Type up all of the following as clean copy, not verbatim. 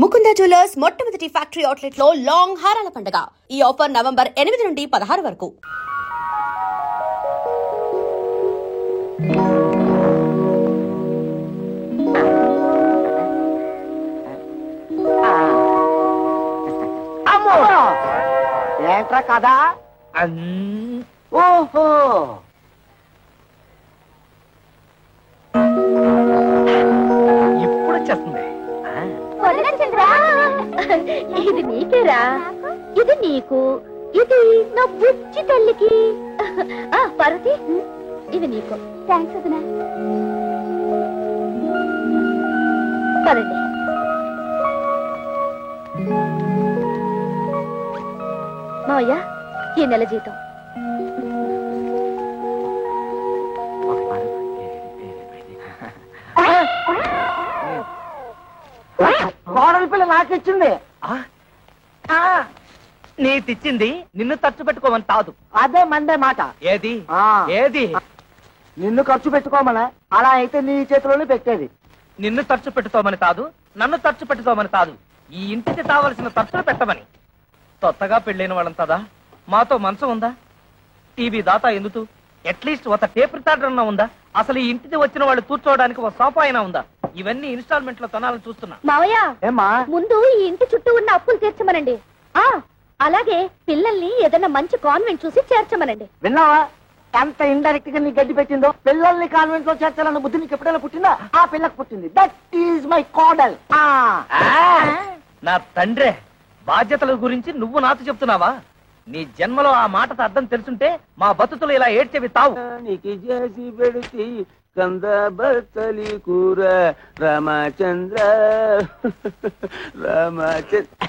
Mukunda jewellers మొట్టమొదటి factory outlet లో long హారాల పండుగ. ఈ ఆఫర్ నవంబర్ 8 నుండి 16 వరకు. ఏంట్రా కదా? ఓహో, ఇప్పుడు వచ్చేస్తుంది. ఇది నీకేరా, ఇది నీకు, ఇది నా బుజ్జి తల్లికి. పార్వతి, ఇది నీకు. థ్యాంక్స్ వదినా. పదండి. మావయ్య, ఈ నెల జీతం. కోడల పిల్ల నాకిచ్చింది. నీ తెచ్చింది నిన్ను ఖర్చు పెట్టుకోమని కాదు. అదే మండే మాట. ఏది ఏది? నిన్ను ఖర్చు పెట్టుకోమని. అలా అయితే నీ చేతిలోనే పెట్టేది. నిన్ను ఖర్చు పెట్టుకోమని కాదు, నన్ను ఖర్చు పెట్టుకోమని కాదు, ఈ ఇంటికి కావలసిన ఖర్చులు పెట్టమని. కొత్తగా పెళ్ళైన వాళ్ళంతదా మాతో మంచం ఉందా? టీవీ దాతా ఎందుకు? అట్లీస్ట్ ఒక టేప్ రికార్డర్ అన్నా ఉందా? అసలు ఈ ఇంటికి వచ్చిన వాళ్ళు కూర్చోవడానికి ఒక సోఫా అయినా ఉందా? ఇవన్నీ ఇన్స్టాల్మెంట్ లో కొనాలని చూస్తున్నా. మావయ్య, ఏమ్మా? ముందు ఈ ఇంటి చుట్టూ ఉన్న అప్పులు తీర్చమనండి. అలాగే పిల్లల్ని ఏదైనా మంచి కాన్వెంట్ చూసి చేర్చమనండి. విన్నావా ఎంత ఇండైరెక్ట్ గా నీ గడ్డి పెట్టిందో? పిల్లల్ని కాన్వెంట్ లో చేర్చాలన్న బుద్ధి నీకు ఎప్పుడైనా పుట్టిందా? ఆ పిల్లకు పుట్టింది. That is my kodal. నా తండ్రే, బాధ్యతల గురించి నువ్వు నాతో చెప్తున్నావా? నీ జన్మలో ఆ మాటతో అర్థం తెలుసుంటే మా బతుకులు ఇలా ఏడ్చేవి తావు. నీకి చేసి పెడితే కంద బత్తలి కూర రామచంద్ర రామచంద్ర.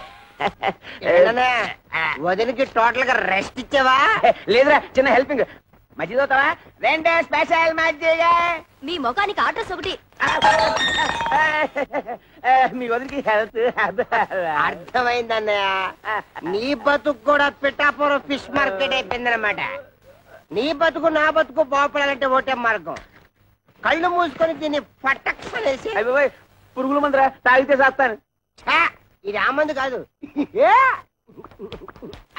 వదిలికి టోటల్ గా రెస్ట్ ఇచ్చావా? లేదురా, చిన్న హెల్పింగ్. మజ్జిగ అవుతావా? రెండే స్పెషల్ మజ్జిగ. మీ ముఖానికి ఆటోస్ ఒకటి. మీ వదిలికి హెల్త్. అర్థమైందన్నయ్య, నీ బతుకు కూడా పిఠాపురం ఫిష్ మార్కెట్ అయిపోయిందన్నమాట. నీ బతుకు నా బతుకు బాగుపడాలంటే ఒకటే మార్గం. కళ్ళు మూసుకొని దీన్ని పట్టక్షనేసి. అయిపోయి పురుగుల మందురా, తాగితే చేస్తాను. ఇది ఆ మందు కాదు,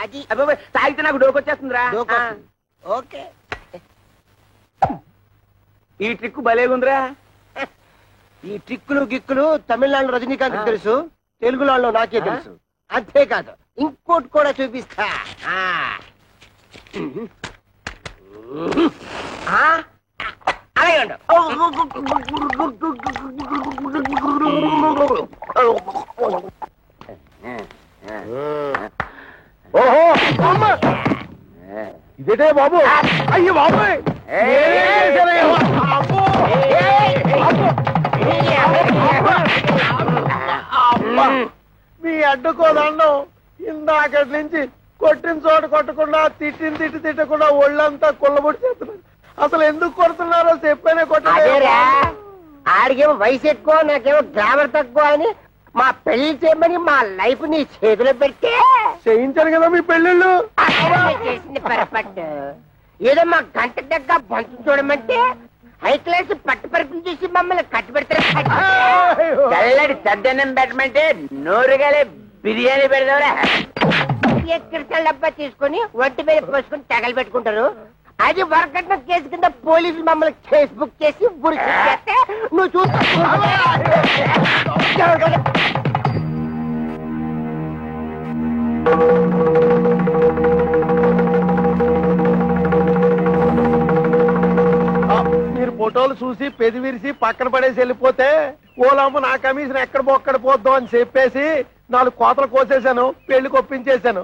అది. అయిపోయి తాగితే నాకు డోకొచ్చేస్తుందిరా. ఓకే, ఈ ట్రిక్ భలేగుందిరా. ఈ ట్రిక్కులు గిక్కులు తమిళనాడు రజనీకాంత్ తెలుసు, తెలుగులో నాకే తెలుసు. అంతేకాదు ఇంకోటి కూడా చూపిస్తా. అలాగే ఉండు. ఓహో, ఇదేటే బాబు? అయ్యో బాబోయ్, మీ అడ్డుకోదండం ఇందాకటి నుంచి కొట్టిన చోట కొట్టకుండా తిట్టకుండా ఒళ్ళంతా కుళ్ళబొడి చేస్తున్నారు. అసలు ఎందుకు కొడుతున్నారో చెప్పనే కొట్టలేరా? ఆడికేమో వయసు ఎక్కువ, నాకేమో గ్లామర్ తక్కువ అని మా పెళ్లి చేయమని మా లైఫ్ నీ చేతిలో పెడితే చేయించారు కదా మీ పెళ్ళిళ్ళు. చేసింది పొరపాటు. ఏదో మా గంట దగ్గర బంతు చూడమంటే హై క్లాస్ పట్టు పరుపులు చూసి మమ్మల్ని కట్టి పెడతారు. చల్లడి సద్దన్నం పెట్టమంటే నోరుగాలే బిర్యానీ పెడతావురా. క్రిస్టల్ డబ్బా తీసుకుని ఒంటి మీద పోసుకుని తగలు పెట్టుకుంటారు. అది వరకట్న కేసు కింద పోలీసులు మమ్మల్ని కేసు బుక్ చేసి బురికి చేస్తే నువ్వు చూస్తా. మీరు ఫోటోలు చూసి పెది విరిసి పక్కన పడేసి వెళ్ళిపోతే ఓలమ్మ నా కమిషన్ ఎక్కడ బొక్కడ పోద్దాం అని చెప్పేసి 4 కోతలు కోసేశాను, పెళ్లి కొప్పించేశాను.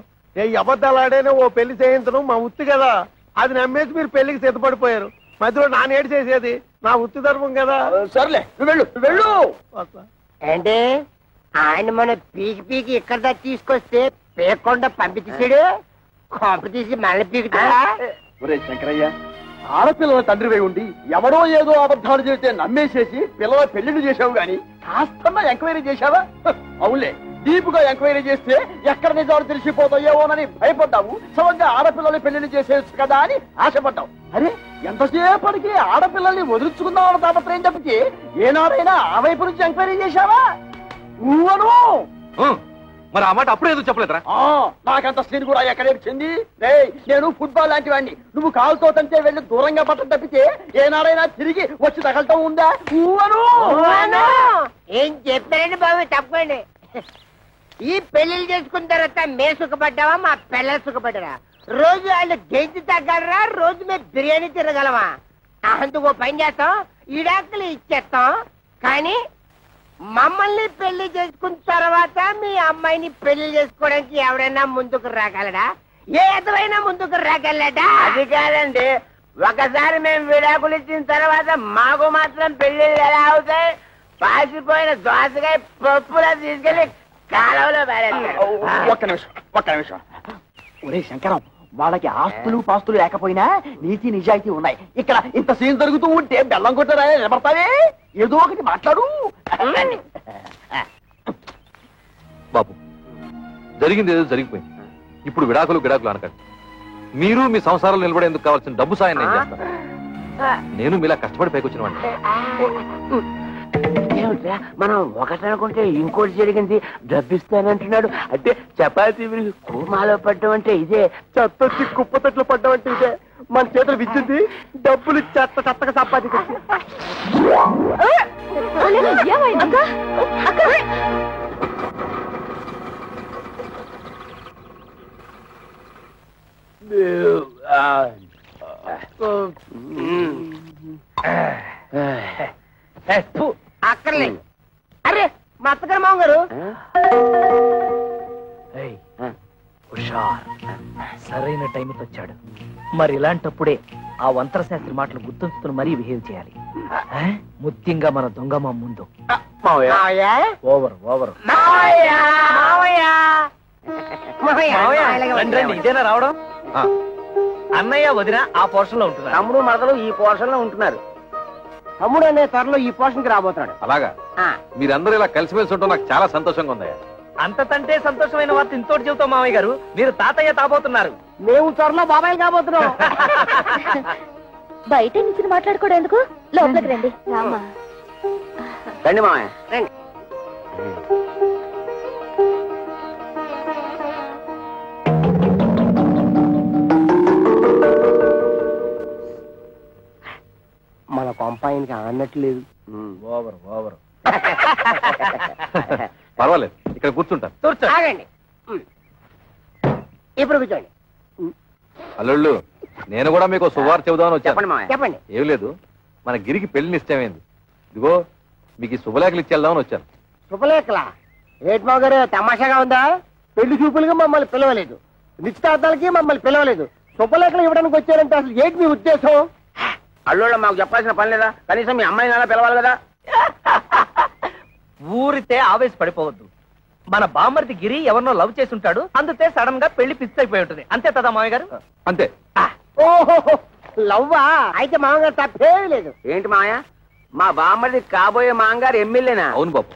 అబద్ధాలాడేనే ఓ పెళ్లి చేయించను మా ఉత్తి కదా. అది నమ్మేసి మీరు పెళ్లికి సిద్ధపడిపోయారు. మధ్యలో నానేడు చేసేది నా ఉత్తి ధర్మం కదా. సర్లే, నువ్వు వెళ్ళు. అంటే ఆయన మన పీకి ఇక్కడ దాకా తీసుకొస్తే పేకుండా పంపించేసాడు. కొంప తీసి మళ్ళీ పీకుతాడా? ఒరే శంకరయ్య, ఆడపిల్లల తండ్రివై ఉండి ఎవడో ఏదో అబద్ధాలు చెబితే నమ్మేసేసి పిల్లల పెళ్లిళ్ళు చేశావు గాని కాస్తన్నా ఎంక్వైరీ చేశావా? అవునులే, డీప్ గా ఎంక్వైరీ చేస్తే ఎక్కడ నిజాలు తెలిసిపోతాయేమోనని భయపడ్డావు. సమంగా ఆడపిల్లల్ని పెళ్లిళ్ళు చేసేయచ్చు కదా అని ఆశపడ్డావు. అరే, ఎంతసేపటికి ఆడపిల్లల్ని వదిలించుకుందామని తాపత్రయం తప్పితే ఏనాడైనా ఆ వైపు నుంచి ఎంక్వైరీ చేశావా? నువ్వను మరి ఆ మాట అప్పుడే ఎందుకు చెప్పలేదురా? నాకంత సీన్ కూడా ఎక్కడే చెంది నేను ఫుట్బాల్ లాంటి వాడిని. నువ్వు కాలుతో తంటే వెళ్ళి దూరంగా పట్టం తప్పితే ఏనాడైనా తిరిగి వచ్చి తగలటం ఉందా? ఏం చెప్పారండి బాబు, తప్పండి. ఈ పెళ్లిళ్ళు చేసుకున్న తర్వాత మే సుఖపడ్డావా, మా పిల్లలు సుఖపడ్డారా? రోజు వాళ్ళు గెంజి తగ్గలరా, రోజు మేము బిర్యానీ తిరగలమా? అందుకు పని చేస్తాం, ఇడాకులు ఇచ్చేస్తాం. కానీ మమ్మల్ని పెళ్లి చేసుకున్న తర్వాత మీ అమ్మాయిని పెళ్లి చేసుకోవడానికి ఎవరైనా ముందుకు రాగలడా? ఏ ఎదవైనా ముందుకు రాగలడా? అది కాదండి, ఒకసారి మేము విడాకులు ఇచ్చిన తర్వాత మాకు మాత్రం పెళ్లిళ్ళు ఎలా అవుతాయి? పాసిపోయిన దోసకాయ పప్పులా తీసుకెళ్లి కాలంలో పారేస్తారు. ఒక్క నిమిషం. ఒరే శంకరం, వాళ్ళకి ఆస్తులు పాస్తులు లేకపోయినా నీతి నిజాయితీ ఉన్నాయి. ఇక్కడ ఇంత సీన్ జరుగుతూ ఉంటే బెల్లం కొట్టరా నిలబడతావే? ఏదో ఒకటి మాట్లాడు. బాబు, జరిగింది ఏదో జరిగిపోయింది. ఇప్పుడు విడాకులు అనకండి. మీరు మీ సంసారాలు నిలబడేందుకు కావాల్సిన డబ్బు సాయం నేను చేస్తాను. నేను మీలా కష్టపడి పైకొచ్చిన వాడిని. ఏమిట్రా, మనం ఒకటనుకుంటే ఇంకోటి జరిగింది. డబ్బిస్తానంటున్నాడు అంటే చపాతీ కూమాలో పడ్డం అంటే ఇదే, చెత్తొచ్చి కుప్పతట్లు పడ్డం అంటే ఇదే. మన చేతులు విచ్చింది డబ్బులు చెత్తగా సంపాదించి. అక్కర్లేదు. అరే మా అత్తగారు మామగారు, సరైన టైంకి వచ్చాడు. మరి ఇలాంటప్పుడే ఆ వంతరశాస్త్రి మాటలు గుర్తుంచుకుని మరీ బిహేవ్ చేయాలి. ముఖ్యంగా మన దొంగమ్మ ముందు. ఓవర్ ఇదేనా రావడం? అన్నయ్య వదిన ఆ పోర్షన్ లో ఉంటున్నారు, తమ్ముడు మరదలు ఈ పోర్షన్ లో ఉంటున్నారు. తమ్ముడు అనే త్వరలో ఈ పోర్షన్ కి రాబోతున్నాడు. అలాగా? మీరందరూ ఇలా కలిసిమెలిసి ఉంటాం నాకు చాలా సంతోషంగా ఉందయ్యా. అంతకంటే సంతోషమైన వార్త ఇంతోటి చెబుతాం మామయ్య గారు, మీరు తాతయ్య తాబోతున్నారు. మేము త్వరలో బాబాయ్ కాబోతున్నాం. బయట నుంచి మాట్లాడుకోవడం ఎందుకు, లోపలికి రండి. రామా రండి మామయ్య రండి. మన కొంపాయనికి అన్నట్లేదు. ఓవర్ పర్వాలేదు, ఇక్కడ కూర్చుంటాను. ఆగండి, ఇప్పుడు కూర్చోండి. అల్లుళ్ళు, నేను కూడా మీకు శుభవార్త చెబుదామని వచ్చాను. చెప్పండి. ఏం లేదు, మన గిరికి పెళ్లి నిశ్చయమైంది. ఇదిగో మీకు ఈ శుభలేఖలు ఇచ్చేద్దామని వచ్చాను. శుభలేఖలా? ఏట్మావు గారు తమాషాగా ఉందా? పెళ్లి చూపులుగా మమ్మల్ని పిలవలేదు, నిశ్చితార్థాలకి మమ్మల్ని పిలవలేదు, శుభలేఖలు ఇవ్వడానికి వచ్చారంటే అసలు ఏంటి మీ ఉద్దేశం? అల్లుళ్ళ మాకు చెప్పాల్సిన పని లేదా? కనీసం మీ అమ్మాయిని అలా పిలవాలి కదా. ఊరితే ఆవేశపడిపోవద్దు. మన బామ్మర్ది గిరి ఎవరినో లవ్ చేసి ఉంటాడు, అందుకే సడన్ గా పెళ్లి ఫిక్స్ అయిపోయి ఉంటుంది. అంతే కదా మామయ్య గారు? అంతే. ఓహో, లవ్వా? అయితే మామగారు తప్పేమీ లేదు. ఏంటి మాయ, మా బామ్మది కాబోయే మాంగారు ఎమ్మెల్యేనా? అవును బాబు,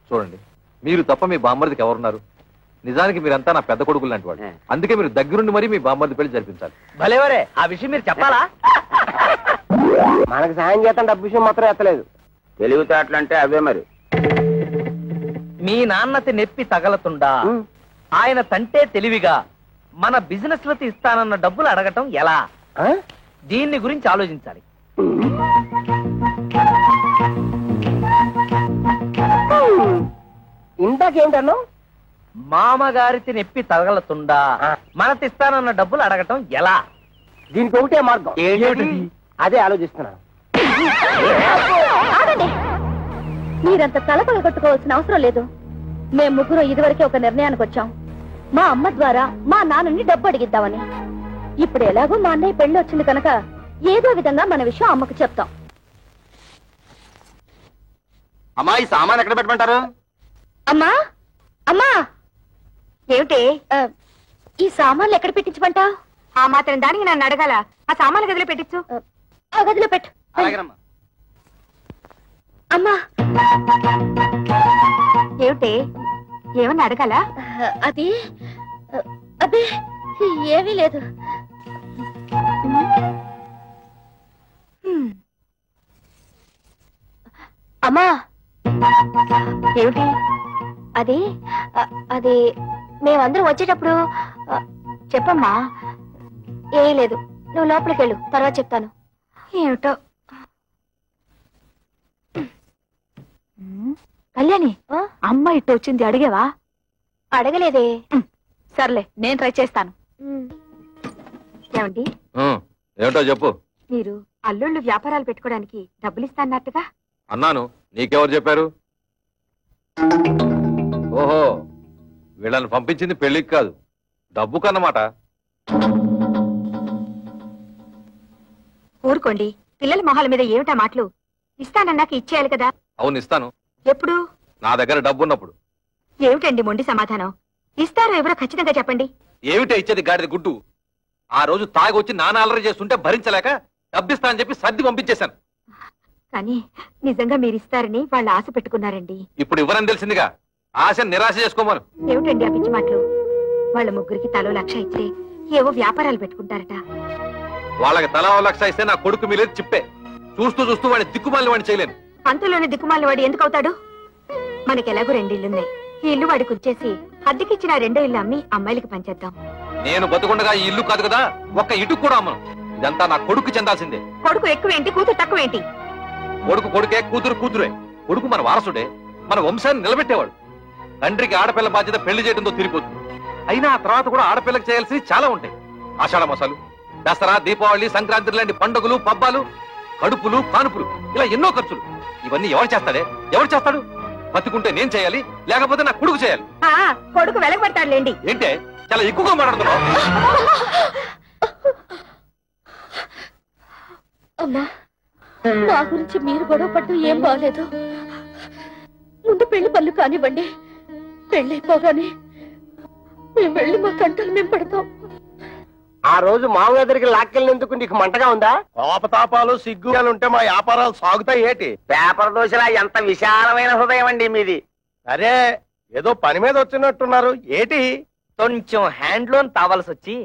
చూడండి, మీరు తప్ప మీ బామ్మర్దికి ఎవరున్నారు? నిజానికి మీరంతా నా పెద్ద కొడుకులు లాంటి వాడు. అందుకే మీరు దగ్గరుండి మరీ మీ బామ్మర్ది పెళ్లి జరిపించాలి. భలేవరే, ఆ విషయం మీరు చెప్పాలా? మనకు సాయం చేస్తాం, డబ్బు విషయం మాత్రం ఎత్తలేదు. తెలివితేటలంటే అవే మరి. మీ నాన్నతి నెప్పి తగలతుండా ఆయన తంటే తెలివిగా మన బిజినెస్ లకి ఇస్తానన్న డబ్బులు అడగటం ఎలా? దీన్ని గురించి ఆలోచించాలి. ఇందాకేంటన్నా? మామగారికి నెప్పి తగలతుండా మనతిస్తానన్న డబ్బులు అడగటం ఎలా? దీనికి ఒకటే మార్గం. అదే ఆలోచిస్తున్నాను. ఆగండి, మీరంత తలపగ కొట్టుకోవాల్సిన అవసరం లేదు. మేము ముగ్గురు ఇదివరకే ఒక నిర్ణయానికి వచ్చాం. మా అమ్మ ద్వారా మా నాన్నని డబ్బు అడిగిద్దామని. ఇప్పుడు ఎలాగో మా అన్నయ్య పెళ్లి వచ్చింది కనుక ఏదో విధంగా మన విషయం అమ్మకు చెప్తాం. అమ్మా, ఈ సామాన్ ఎక్కడ పెట్టమంటారు? అమ్మా అమ్మా, ఏమిటి ఈ సామాన్లు ఎక్కడ పెట్టించమంటా? ఆ మాత్రం దానికి నన్ను అడగాల? ఆ సామాన్లు గదిలో పెట్టించు. ఆ గదిలో పెట్టు. అమ్మా, ఏమిటి, ఏమన్నా అడగాల? అది అదే ఏమీ లేదు. అమ్మా, ఏమిటి? అది అది మేమందరం వచ్చేటప్పుడు చెప్పమ్మా. ఏం లేదు, నువ్వు లోపలికి వెళ్ళు, తర్వాత చెప్తాను. ఏమిటో. కళ్యాణి, అమ్మ ఇట్టు వచ్చింది, అడిగేవా? అడగలేదే. సర్లే, నేను ట్రై చేస్తాను. ఏమండి, ఏమిటో చెప్పు. మీరు అల్లుళ్ళు వ్యాపారాలు పెట్టుకోవడానికి డబ్బులు ఇస్తాన్నట్టుగా అన్నాను, నీకెవరు చెప్పారు? ఓహో, వీళ్ళని పంపించింది పెళ్లికి కాదు, డబ్బు కన్నమాట. ఊరుకోండి, పిల్లల మొహాల మీద ఏమిటా మాటలు? ఇస్తానన్నాక ఇచ్చేయాలి కదా. అవును, ఇస్తాను. ఎప్పుడు? నా దగ్గర డబ్బు ఉన్నప్పుడు. ఏమిటండి మొండి సమాధానం? ఇస్తారో ఎవరో ఖచ్చితంగా చెప్పండి. ఏమిటో ఇచ్చేది గాడిద గుడ్డు. ఆ రోజు తాగి వచ్చి నాన్న అల్లరి చేస్తుంటే భరించలేక డబ్బిస్తా అని చెప్పి సర్ది పంపించేశాను. కానీ నిజంగా మీరు ఇస్తారని వాళ్ళు ఆశ పెట్టుకున్నారండి. ఇప్పుడు ఇవ్వరని తెలిసిందిగా, ఆశ నిరాశ చేసుకోమను. ఏమిటండి ఆ పిచ్చి మాటలు? వాళ్ళ ముగ్గురికి తలో 1,00,000 ఇచ్చే ఏవో వ్యాపారాలు పెట్టుకుంటారట. వాళ్ళకి తలా 1,00,000 ఇస్తే నా కొడుకు మీలేదు చిప్పే. చూస్తూ చూస్తూ వాడిని దిక్కుమాలి వాడిని చేయలేను. అంతలోనే దిక్కుమాల వాడు ఎందుకు అవుతాడు? మనకి ఎలాగో 2 ఇళ్లున్నాయి. ఈ ఇల్లు వాడికి వచ్చేసి అద్దెకిచ్చిన 2వ ఇల్లు అమ్మి అమ్మాయిలకి పంచేద్దాం. నేను బతుకుండగా ఈ ఇల్లు కాదు కదా, ఒక్క ఇటు కూడా అమ్మను. ఇదంతా నా కొడుకు చెందాల్సిందే. కొడుకు ఎక్కువేంటి, కూతురు తక్కువేంటి? కొడుకు కొడుకే, కూతురు కూతురే. కొడుకు మన వారసుడే, మన వంశాన్ని నిలబెట్టేవాడు. తండ్రికి ఆడపిల్ల బాధ్యత పెళ్లి చేయడంతో తిరిగిపోతుంది. అయినా ఆ తర్వాత కూడా ఆడపిల్లకి చేయాల్సి చాలా ఉంటాయి. ఆషాఢ మాసాలు, దసరా, దీపావళి, సంక్రాంతి లాంటి పండుగలు, పబ్బాలు, కడుపులు, కానుపులు, ఇలా ఎన్నో ఖర్చులు. ఇవన్నీ ఎవరు చేస్తాడే? ఎవరు చేస్తాడు? బతుకుంటే నేను చేయాలి, లేకపోతే నా కొడుకు చేయాలి. కొడుకు వెలగబడతాడులేండి. ఏంటే చాలా ఎక్కువగా మాట్లాడుతున్నావు? అమ్మా, మా గురించి మీరు గొడవ పట్టు ఏం బాగలేదు. ముందు పెళ్లి పనులు కానివ్వండి. పెళ్ళైపోగానే మేము వెళ్ళి మా కంటలు మేము పడతాం. ఆ రోజు మామూలు దగ్గరికి లాక్కెళ్ళినందుకు నీకు మంటగా ఉందా? కోపతాపాలు సిగ్గులు ఉంటే మా వ్యాపారాలు సాగుతాయి ఏటి? పేపర్ దోశలా ఎంత విశాలమైన హృదయం అండి మీది. అరే, ఏదో పని మీద వచ్చినట్టున్నారు ఏటి? కొంచెం హ్యాండ్ లోన్ తావాల్సి వచ్చి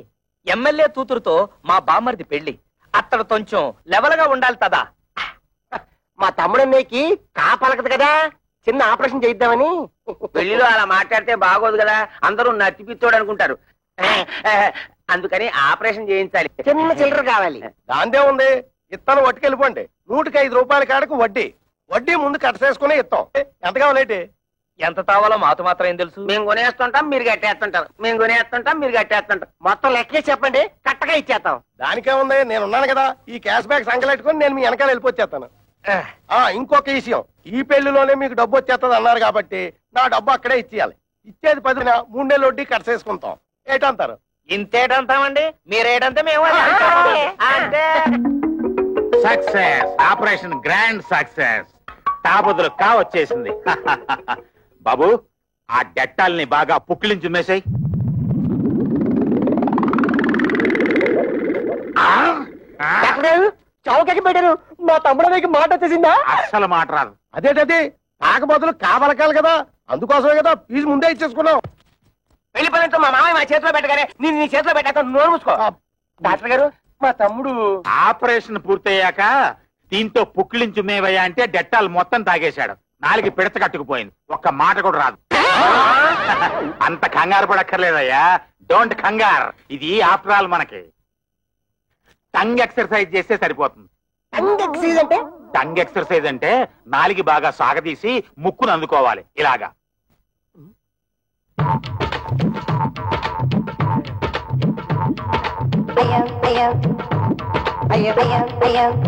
ఎమ్మెల్యే కూతురుతో మా బామ్మర్ది పెళ్లి. అతడు కొంచెం లెవెల్ గా ఉండాలి కదా. మా తమ్ముడన్నయ్యకి కాపలకదు కదా, చిన్న ఆపరేషన్ చేయిద్దామని. పెళ్లిలో అలా మాట్లాడితే బాగోదు కదా, అందరూ నత్తిపిత్తోడు అనుకుంటారు. అందుకని ఆపరేషన్ చేయించాలి. చిన్న చిల్లర కావాలి. దాందే ఉంది, ఇత్తనం పట్టుకెళ్ళిపోండి. 105 రూపాయల కాడకు వడ్డీ. వడ్డీ ముందు కట్టసేసుకునే ఇస్తాం. ఎంత కావాలేటి? ఎంత తావాలో మాతో మాత్రం ఏం తెలుసు? మేము కొనేస్తుంటాం, మీరు కట్టేస్తుంటారు. మేము కొనేస్తుంటాం, మీరు కట్టేస్తుంటాం. మొత్తం లెక్కే చెప్పండి, కట్టగా ఇచ్చేస్తాం. దానికే ఉంది, నేను ఉన్నాను కదా. ఈ క్యాష్ బ్యాక్ సంకలెట్టుకుని నేను మీ వెనకాల వెళ్ళిపోచ్చేస్తాను. ఇంకొక విషయం, ఈ పెళ్లిలోనే మీకు డబ్బు వచ్చేస్తుంది అన్నారు కాబట్టి నా డబ్బు అక్కడే ఇచ్చేయాలి. ఇచ్చేది 10 3 నెలలు వడ్డీ కట్టసేసుకుంటాం. ఏటంటారు? ఇంతేటంతామండి, మీరేటంటే మేము అంటే సక్సెస్, ఆపరేషన్ గ్రాండ్ సక్సెస్. తాబుదులు వచ్చేసింది. బాబు, ఆ డెట్టాల్ని బాగా పుక్కిలించి మేసాయి. చౌకకి పెట్టారు. మా తమ్ముడికి మాట వచ్చేసిందా? అస్సలు మాట రాదు. అదేటది, కాక బదులు కావలకాలి కదా, అందుకోసమే కదా ఫీజు ముందే ఇచ్చేసుకున్నాం. పెళ్లి పనులతో మా మామయ్య మా చేతిలో పెట్టగానే నేను నీ చేతిలో పెట్టాక నోరు మూసుకో. డాక్టర్ గారు, మా తమ్ముడు ఆపరేషన్ పూర్తయ్యాక దీంతో పుక్కిలించు మేవయ్యా అంటే డెట్టాల్ మొత్తం తాగేశాడు. 4 పిడత కట్టుకుపోయింది, ఒక్క మాట కూడా రాదు. అంత కంగారు పడక్కర్లేదయ్యా, డోంట్ కంగార్. ఇది ఆఫ్టర్ ఆల్ మనకి టంగ్ ఎక్సర్సైజ్ చేస్తే సరిపోతుంది. టంగ్ ఎక్సర్సైజ్ అంటే నాలుగు బాగా సాగదీసి ముక్కును అందుకోవాలి ఇలాగా.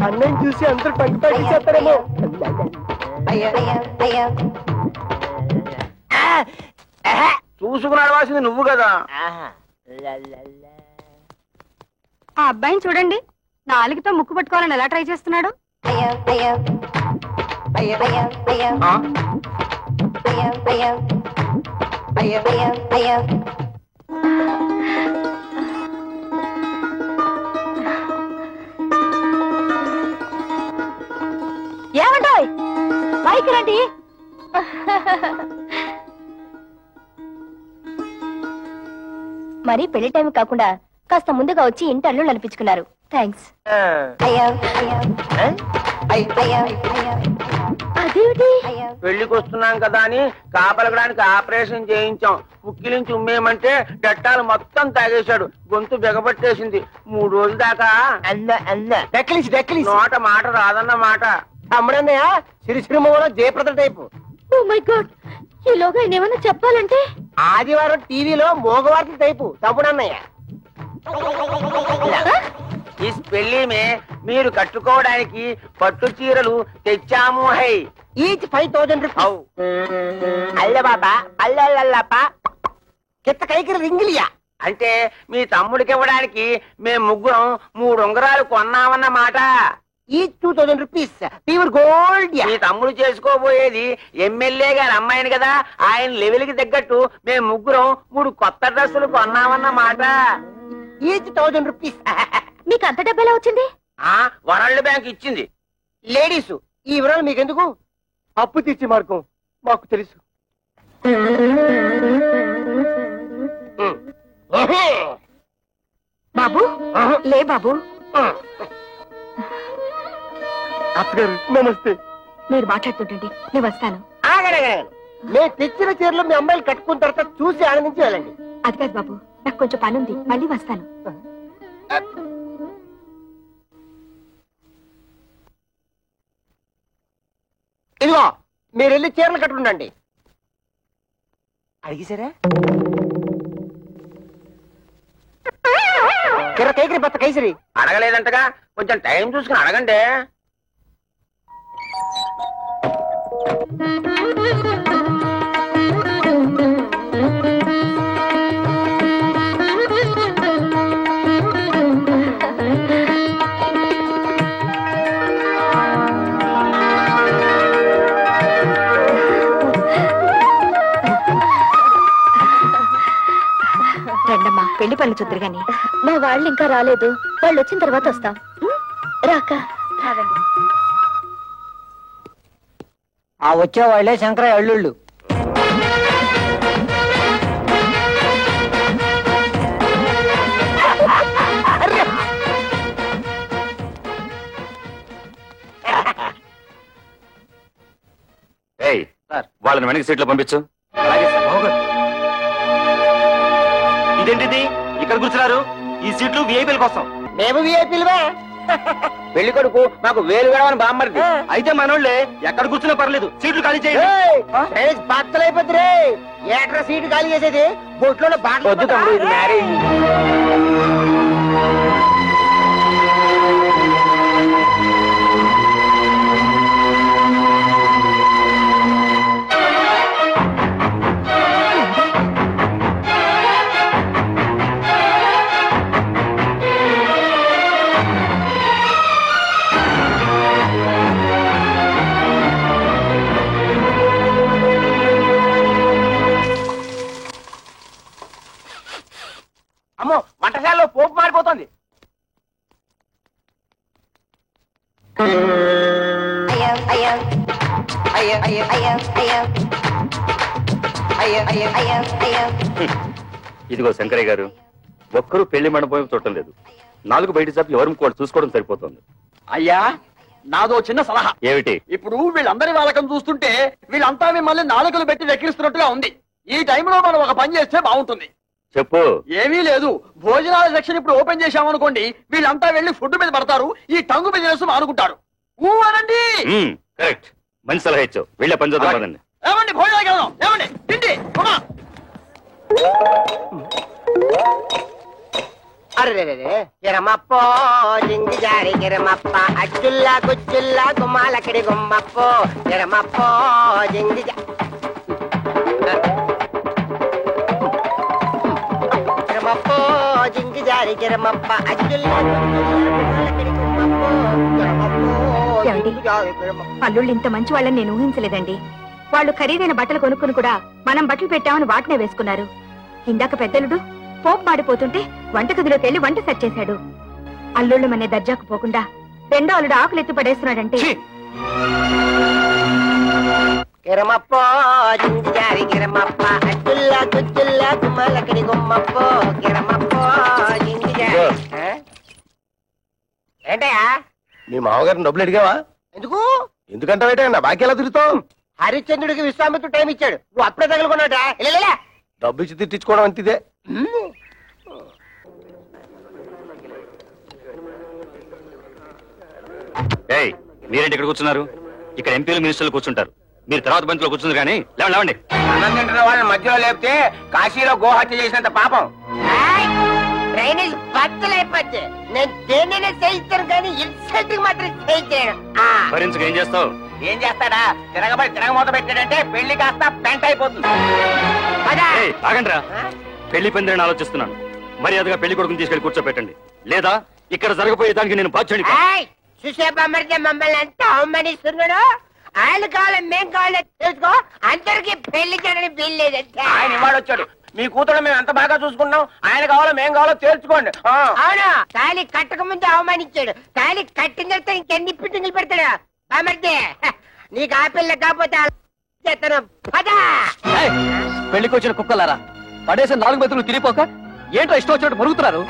అన్నం చూసి అందరూ టంగ్ టంగ్ చేస్తారేమో. చూసుకుని అడవాల్సింది నువ్వు కదా. ఆ అబ్బాయిని చూడండి, 4తో ముక్కు పట్టుకోవాలని ఎలా ట్రై చేస్తున్నాడు. ఏమంటాయ్ పైకి రండి. మరి పెళ్లి టైం కాకుండా కాస్త ముందుగా వచ్చి ఇంటి అల్లు నడిపించుకున్నారు. థ్యాంక్స్. అదేమిటి? పెళ్లికి వస్తున్నాం కదా అని కాపలగడానికి ఆపరేషన్ చేయించాం. పుక్కిలించి ఉమ్మేయమంటే డట్టాలు మొత్తం తాగేశాడు. గొంతు బిగబట్టేసింది. 3 రోజుల దాకా డెక్కలిసి నోట మాట రాదన్న మాట. తమ్ముడన్నయ్య సిరిసిరిమలో Jayaprada type. Oh my god, ఈలోగా ఆయన ఏమన్నా చెప్పాలంటే ఆదివారం టీవీలో మోగవార్తల టైపు తమ్ముడన్నయ్య. ఈ పెళ్లి మీరు కట్టుకోవడానికి పట్టు చీరలు తెచ్చాము. హై ఈచ్ 5,000 రూపాయలు. అల్ల బాబా అల్లల్లప్ప కిత్త కైకిరి రింగిలియా అంటే మీ తమ్ముడికి ఇవ్వడానికి మేము ముగ్గురం 3 ఉంగరాలు కొన్నామన్నమాట. Each 2,000 rupees pure gold. మీ తమ్ముడు చేసుకోబోయేది ఎమ్మెల్యే గారి అమ్మాయిని కదా, ఆయన లెవెల్ కి తగ్గట్టు మేము ముగ్గురం 3 కొత్త డ్రెస్సులు కొన్నామన్నమాట. Each 1,000 rupees. మీకు అంత డబ్బు ఎలా వచ్చింది? వరల్డ్ బ్యాంక్ ఇచ్చింది. లేడీస్ ఈ వివరాలు మీకెందుకు? అప్పు తీర్చి మార్గం మాకు తెలుసు. బాబు లే బాబు. అత్తగారు నమస్తే. మీరు మాట్లాడుతుంటండి, నేను వస్తాను. ఆగడగా మేము తెచ్చిన చీరలు మీ అమ్మాయిలు కట్టుకున్న తర్వాత చూసి ఆనందించి వెళ్ళండి. అది కాదు బాబు, నాకు కొంచెం పని ఉంది, మళ్ళీ వస్తాను. ఇదిగో మీరు వెళ్ళి చీరలు కట్టుకుండండి. అడిగిసారా? కైకిరి బత్త కైసరి అడగలేదంటగా, కొంచెం టైం చూసుకుని అడగండి. రండమ్మా, పెళ్లి పనులు చూద్దరు గాని. మా వాళ్ళు ఇంకా రాలేదు, వాళ్ళు వచ్చిన తర్వాత వస్తాం. రాక ఆ వచ్చే వాళ్ళే శంకరయ్య అల్లుళ్ళు. వాళ్ళని వెనక సీట్లో పంపించు. ఇదేంటిది ఇక్కడ కూర్చున్నారు? ఈ సీట్లు విఐపీల కోసం. మేము విఐపీలువే. పెళ్లి కొడుకు మాకు వేలు వేడమని బామ్మరిది. అయితే మనోళ్ళే ఎక్కడ కూర్చున్నా పర్లేదు, సీట్లు ఖాళీ చేయండి. బత్తలైపోద్ది రే. ఏట్రా సీటు ఖాళీ చేసేది? బొట్లో వద్దు తమ్ముడు, ఇది మ్యారేజ్. అమ్మో, వంటశాలలో పోపు మారిపోతుంది. ఇదిగో శంకరయ్య గారు, ఒక్కరూ పెళ్లి మండపం చూడటం లేదు. 4 బయట చాపి ఎవరు కూడా చూసుకోవడం సరిపోతుంది. అయ్యా, నాదో చిన్న సలహా. ఏమిటి? ఇప్పుడు వీళ్ళందరి వాళ్ళకం చూస్తుంటే వీళ్ళంతా మిమ్మల్ని నాలుకలు పెట్టి వెక్కిరిస్తున్నట్టుగా ఉంది. ఈ టైంలో మనం ఒక పని చేస్తే బాగుంటుంది. చెప్పు. ఏమీ లేదు, భోజనాల సెక్షన్ ఇప్పుడు ఓపెన్ చేశామనుకోండి, వీళ్ళంతా వెళ్లి ఫుడ్ మీద పడతారు, ఈ టంగు బిజినెస్ మానుకుంటారు. అనండి. కరెక్ట్, మంచి సలహా ఇచ్చావు. వీళ్ళ పని చూద్దాం పదండి. ఏమండి, భోజనానికి వెళ్దాం. ఏమండి, తిండి. అరే కిరమప్పో జింగి జారి కిరమప్ప అచ్చుల్లా గుచ్చుల్లా గుమ్మాలకిడి గుమ్మప్పో కిరమప్పో జింగి కిరమప్పో జింగి జారి కిరమప్ప అచ్చుల్లా గుమ్మాలకిడి గుమ్మప్పో కిరమప్పో. అల్లుళ్ళు ఇంత మంచి వాళ్ళని నేను ఊహించలేదండి. వాళ్ళు ఖరీదైన బట్టలు కొనుక్కుని కూడా మనం బట్టలు పెట్టామని వాటినే వేసుకున్నారు. ఇందాక పెద్దలుడు పోపు మాడిపోతుంటే వంటగదిలోకి వెళ్లి వంట సెట్ చేశాడు. అల్లుళ్ళు మనే దర్జాకు పోకుండా రెండో అల్లుడు ఆకులు ఎత్తి పడేస్తున్నాడంటే. కిరమప్పో జింగి జారి కిరమప్ప అచ్చుల్లా గుచ్చుల్లా గుమ్మాలకిడి గుమ్మప్పో కిరమప్పో జింగి జారి. ఏంటయ్యా? మీ మామగారిని డబ్బులు అడిగావా? ఎందుకు? ఎందుకంటే నా బాకీ ఎలా తిరుగుతావు? హరిశ్చంద్రుడికి విశ్వామిత్రుడు టైం ఇచ్చాడు, నువ్వు అప్పుడే తగులుకున్నాడా? డబ్బు ఇచ్చి తిట్టించుకోవడం అంతిదే. మీరేంటి ఇక్కడ కూర్చున్నారు? ఇక్కడ ఎంపీలు మినిస్టర్లు కూర్చుంటారు, మీరు తర్వాత బంతిలో కూర్చున్నారు. కానీ లేవండి. అన్నం తింటున్న వాళ్ళని మధ్యలో లేపితే కాశీలో గోహత్య చేసినంత పాపం. డ్రైనేజ్ బద్దలైపోతే నేను దేన్నైనా చేయిస్తాను కానీ ఇన్సల్ట్ మాత్రం చేయించాను. భరించక ఏం చేస్తావు? ఏం చేస్తాడా? తిరగమూత పెట్టాడంటే పెళ్లి కాస్త పెంట అయిపోతుంది. ఆగండ్రా, పెళ్లి పందిరని ఆలోచిస్తున్నాను. మర్యాదగా పెళ్లి కొడుకుని తీసుకెళ్లి కూర్చోబెట్టండి, లేదా ఇక్కడ జరగబోయేదానికి నేను బాధ్యుడిని. చూసే బొమ్మడితే మమ్మల్ని ఎంత అవమానిస్తున్నాడు. ఆయన కావాలి మేం కావాలి తెలుసుకో, అందరికి పెళ్లి చేయడానికి వీల్లేదంటే. ఆయన ఇవాడు వచ్చాడు, మీ కూతురు మేము ఎంత బాగా చూసుకున్నాం, ఆయన కావాలో మేం కావాలో తేల్చుకోండి. అవును, తాళి కట్టక ముందు అవమానించాడు, తాళి కట్టిన తర్వాత ఇంకెన్ని పిట్టింగులు పెడతాడు. బామర్దే నీకు ఆ పిల్ల కాకపోతే చేస్తాను. పదా పెళ్లికి వచ్చిన కుక్కలారా, పడేసిన 4 బతులు తిరిగిపోక ఏంటో ఇష్టం వచ్చినట్టు మరుగుతున్నారు.